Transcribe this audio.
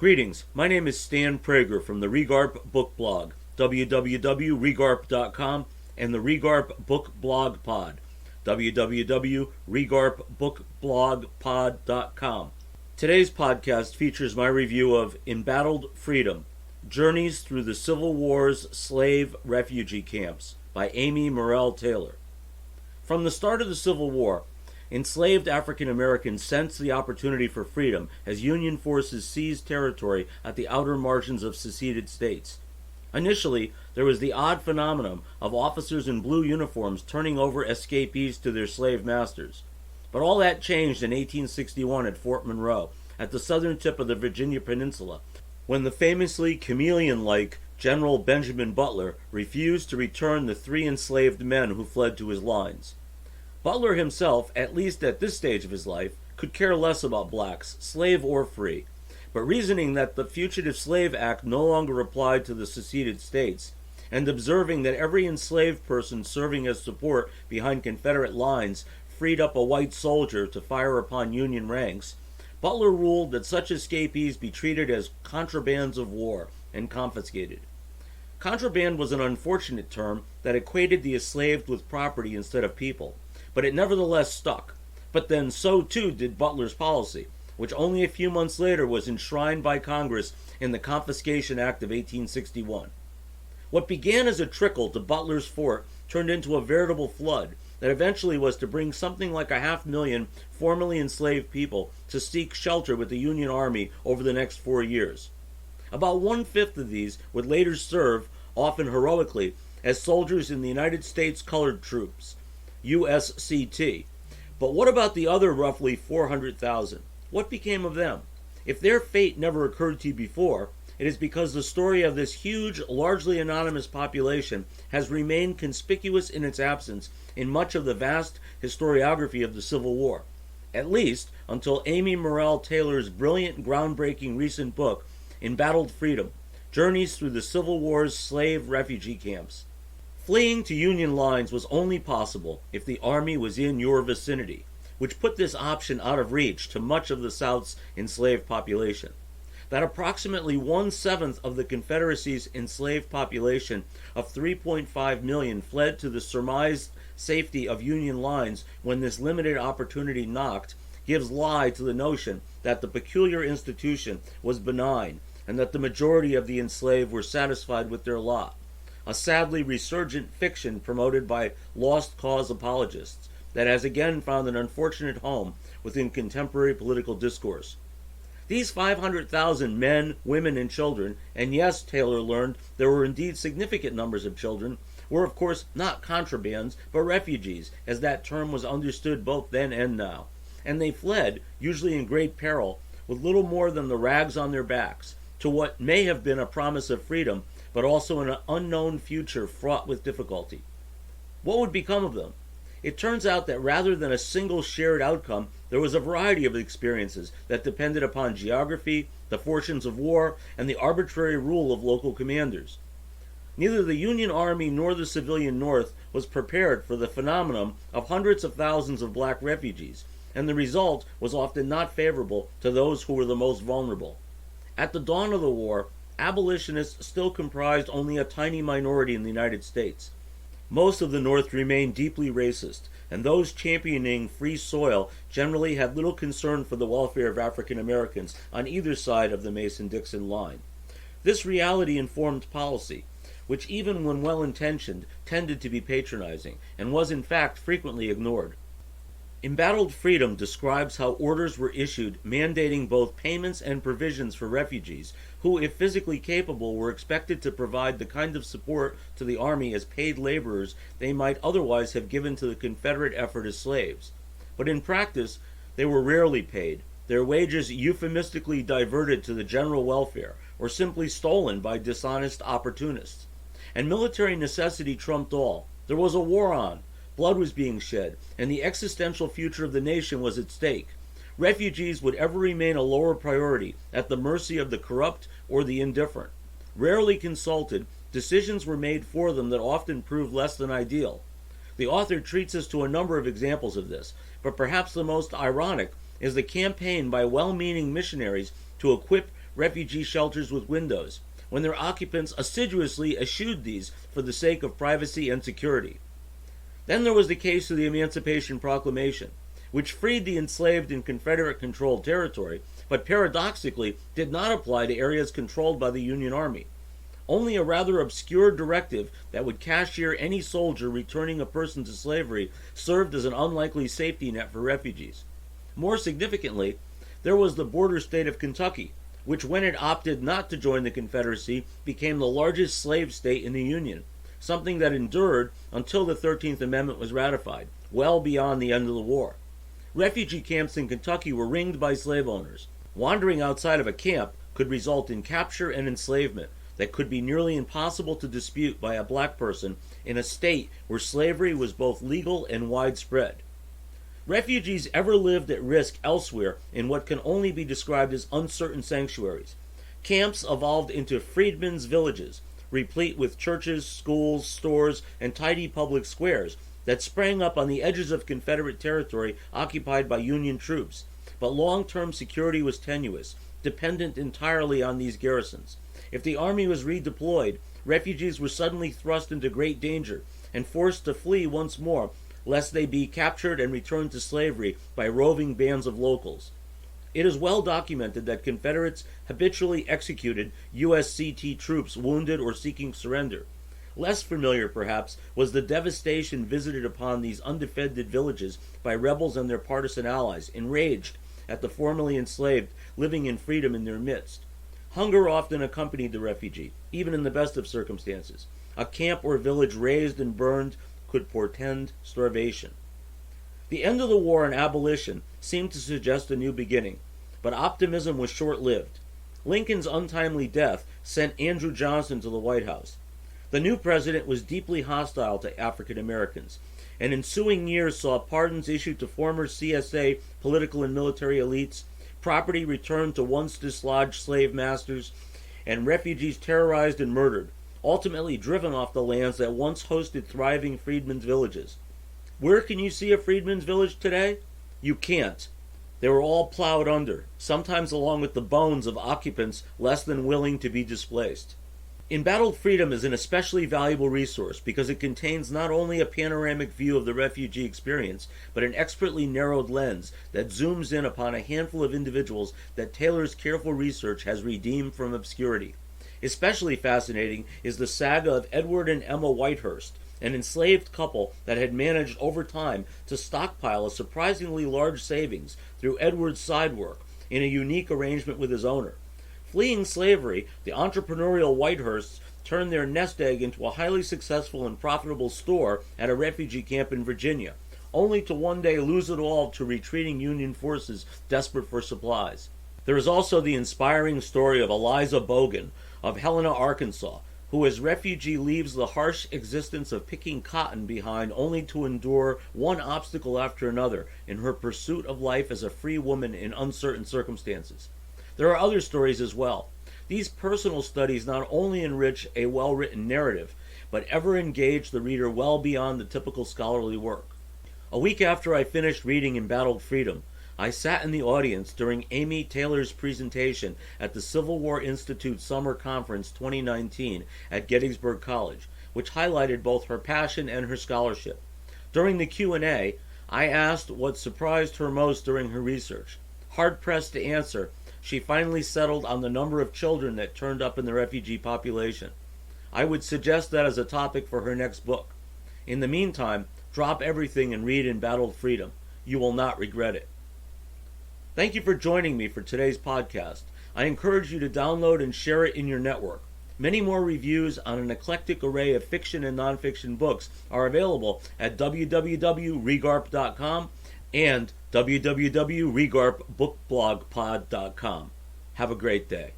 Greetings, my name is Stan Prager from the Regarp Book Blog, www.regarp.com, and the Regarp Book Blog Pod, www.regarpbookblogpod.com. Today's podcast features my review of Embattled Freedom, Journeys Through the Civil War's Slave Refugee Camps by Amy Murrell Taylor. From the start of the Civil War, enslaved African Americans sensed the opportunity for freedom as Union forces seized territory at the outer margins of seceded states. Initially, there was the odd phenomenon of officers in blue uniforms turning over escapees to their slave masters. But all that changed in 1861 at Fort Monroe, at the southern tip of the Virginia Peninsula, when the famously chameleon-like General Benjamin Butler refused to return the 3 enslaved men who fled to his lines. Butler himself, at least at this stage of his life, could care less about blacks, slave or free, but reasoning that the Fugitive Slave Act no longer applied to the seceded states, and observing that every enslaved person serving as support behind Confederate lines freed up a white soldier to fire upon Union ranks, Butler ruled that such escapees be treated as contrabands of war and confiscated. Contraband was an unfortunate term that equated the enslaved with property instead of people, but it nevertheless stuck. But then so too did Butler's policy, which only a few months later was enshrined by Congress in the Confiscation Act of 1861. What began as a trickle to Butler's fort turned into a veritable flood that eventually was to bring something like 500,000 formerly enslaved people to seek shelter with the Union Army over the next 4 years. About 1/5 of these would later serve, often heroically, as soldiers in the United States Colored Troops, USCT. But what about the other roughly 400,000? What became of them? If their fate never occurred to you before, it is because the story of this huge, largely anonymous population has remained conspicuous in its absence in much of the vast historiography of the Civil War, at least until Amy Murrell Taylor's brilliant, groundbreaking recent book, Embattled Freedom, Journeys Through the Civil War's Slave Refugee Camps. Fleeing to Union lines was only possible if the Army was in your vicinity, which put this option out of reach to much of the South's enslaved population. That approximately 1/7 of the Confederacy's enslaved population of 3.5 million fled to the surmised safety of Union lines when this limited opportunity knocked gives lie to the notion that the peculiar institution was benign and that the majority of the enslaved were satisfied with their lot. A sadly resurgent fiction promoted by lost cause apologists that has again found an unfortunate home within contemporary political discourse. These 500,000 men, women, and children, and yes, Taylor learned there were indeed significant numbers of children, were of course not contrabands, but refugees, as that term was understood both then and now. And they fled, usually in great peril, with little more than the rags on their backs, to what may have been a promise of freedom, but also an unknown future fraught with difficulty. What would become of them? It turns out that rather than a single shared outcome, there was a variety of experiences that depended upon geography, the fortunes of war, and the arbitrary rule of local commanders. Neither the Union Army nor the civilian North was prepared for the phenomenon of hundreds of thousands of black refugees, and the result was often not favorable to those who were the most vulnerable. At the dawn of the war, abolitionists still comprised only a tiny minority in the United States. Most of the North remained deeply racist, and those championing free soil generally had little concern for the welfare of African Americans on either side of the Mason-Dixon line. This reality informed policy, which even when well-intentioned tended to be patronizing, and was in fact frequently ignored. Embattled Freedom describes how orders were issued mandating both payments and provisions for refugees, who, if physically capable, were expected to provide the kind of support to the Army as paid laborers they might otherwise have given to the Confederate effort as slaves. But in practice, they were rarely paid, their wages euphemistically diverted to the general welfare, or simply stolen by dishonest opportunists. And military necessity trumped all. There was a war on. Blood was being shed, and the existential future of the nation was at stake. Refugees would ever remain a lower priority, at the mercy of the corrupt or the indifferent. Rarely consulted, decisions were made for them that often proved less than ideal. The author treats us to a number of examples of this, but perhaps the most ironic is the campaign by well-meaning missionaries to equip refugee shelters with windows, when their occupants assiduously eschewed these for the sake of privacy and security. Then there was the case of the Emancipation Proclamation, which freed the enslaved in Confederate-controlled territory, but paradoxically did not apply to areas controlled by the Union Army. Only a rather obscure directive that would cashier any soldier returning a person to slavery served as an unlikely safety net for refugees. More significantly, there was the border state of Kentucky, which when it opted not to join the Confederacy became the largest slave state in the Union, something that endured until the 13th Amendment was ratified, well beyond the end of the war. Refugee camps in Kentucky were ringed by slave owners. Wandering outside of a camp could result in capture and enslavement that could be nearly impossible to dispute by a black person in a state where slavery was both legal and widespread. Refugees ever lived at risk elsewhere in what can only be described as uncertain sanctuaries. Camps evolved into freedmen's villages, replete with churches, schools, stores, and tidy public squares that sprang up on the edges of Confederate territory occupied by Union troops. But long-term security was tenuous, dependent entirely on these garrisons. If the army was redeployed, refugees were suddenly thrust into great danger and forced to flee once more, lest they be captured and returned to slavery by roving bands of locals. It is well documented that Confederates habitually executed USCT troops wounded or seeking surrender. Less familiar, perhaps, was the devastation visited upon these undefended villages by rebels and their partisan allies, enraged at the formerly enslaved living in freedom in their midst. Hunger often accompanied the refugee, even in the best of circumstances. A camp or village razed and burned could portend starvation. The end of the war and abolition seemed to suggest a new beginning, but optimism was short-lived. Lincoln's untimely death sent Andrew Johnson to the White House. The new president was deeply hostile to African Americans, and ensuing years saw pardons issued to former CSA political and military elites, property returned to once dislodged slave masters, and refugees terrorized and murdered, ultimately driven off the lands that once hosted thriving freedmen's villages. Where can you see a freedmen's village today? You can't. They were all plowed under, sometimes along with the bones of occupants less than willing to be displaced. Embattled Freedom is an especially valuable resource because it contains not only a panoramic view of the refugee experience, but an expertly narrowed lens that zooms in upon a handful of individuals that Taylor's careful research has redeemed from obscurity. Especially fascinating is the saga of Edward and Emma Whitehurst, an enslaved couple that had managed over time to stockpile a surprisingly large savings through Edward's side work in a unique arrangement with his owner. Fleeing slavery, the entrepreneurial Whitehursts turned their nest egg into a highly successful and profitable store at a refugee camp in Virginia, only to one day lose it all to retreating Union forces desperate for supplies. There is also the inspiring story of Eliza Bogan of Helena, Arkansas, who as refugee leaves the harsh existence of picking cotton behind only to endure one obstacle after another in her pursuit of life as a free woman in uncertain circumstances. There are other stories as well. These personal studies not only enrich a well-written narrative, but ever engage the reader well beyond the typical scholarly work. A week after I finished reading Embattled Freedom, I sat in the audience during Amy Taylor's presentation at the Civil War Institute Summer Conference 2019 at Gettysburg College, which highlighted both her passion and her scholarship. During the Q&A, I asked what surprised her most during her research. Hard-pressed to answer, she finally settled on the number of children that turned up in the refugee population. I would suggest that as a topic for her next book. In the meantime, drop everything and read Embattled Freedom. You will not regret it. Thank you for joining me for today's podcast. I encourage you to download and share it in your network. Many more reviews on an eclectic array of fiction and nonfiction books are available at www.regarp.com and www.regarpbookblogpod.com. Have a great day.